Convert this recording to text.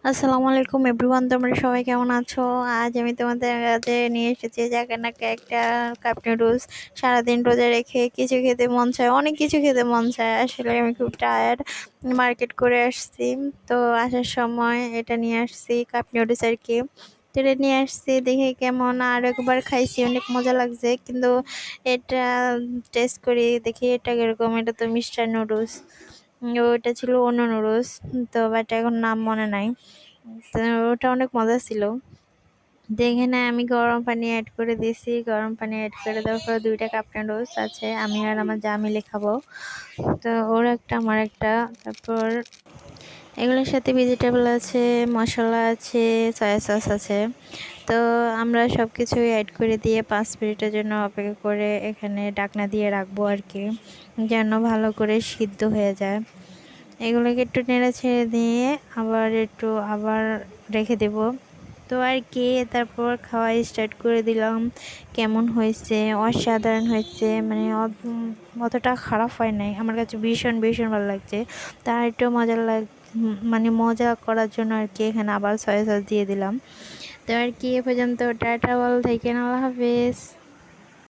আসসালামু আলাইকুম এভরিওয়ান, তোমরা সবাই কেমন আছো? আজ আমি তোমাদের কাছে নিয়ে এসেছি জাকানাকে একটা কাপ নুডলস। সারাদিন রোজা রেখে কিছু খেতে মন চায়, অনেক কিছু খেতে মন চায়। আসলে আমি খুব টায়ার্ড। মার্কেট করে আসছি, তো আসার সময় এটা নিয়ে আসছি কাপ নুডলস আর কি। তো এটা নিয়ে আসছি, দেখে কেমন, আর একবার খাইছি, অনেক মজা লাগছে। কিন্তু এটা টেস্ট করি, দেখি এটা কিরকম। এটা তো মিস্টার নুডলস, ওটা ছিল অন্য নুডলস, তো বাট এখন নাম মনে নাই। তো ওটা অনেক মজা ছিল। দেখে না, আমি গরম পানি অ্যাড করে দিয়েছি। গরম পানি অ্যাড করে দেওয়ার পর 2টা কাপ নুডলস আছে, আমি আর আমার যা মিলে খাবো। তো ওর একটা আমার একটা। তারপর এগুলোর সাথে ভেজিটেবল আছে, মশলা আছে, সয়া সস আছে। তো আমরা সব কিছুই অ্যাড করে দিয়ে 5 মিনিটের জন্য অপেক্ষা করে এখানে ঢাকনা দিয়ে রাখবো আর কি, যেন ভালো করে সিদ্ধ হয়ে যায়। এগুলোকে একটু নেড়ে ছেড়ে দিয়ে আবার রেখে দেব। তো আর কি, তারপর খাওয়া স্টার্ট করে দিলাম। কেমন হয়েছে? অসাধারণ হয়েছে, মানে অতটা খারাপ হয় নাই। আমার কাছে ভীষণ ভীষণ ভালো লাগছে। তার একটু মানে মজা করার জন্য আর কি এখানে আবার সয়া সস দিয়ে দিলাম। তো আর কি, এ পর্যন্ত টাটা, বল থেকে, আল্লাহ হাফেজ।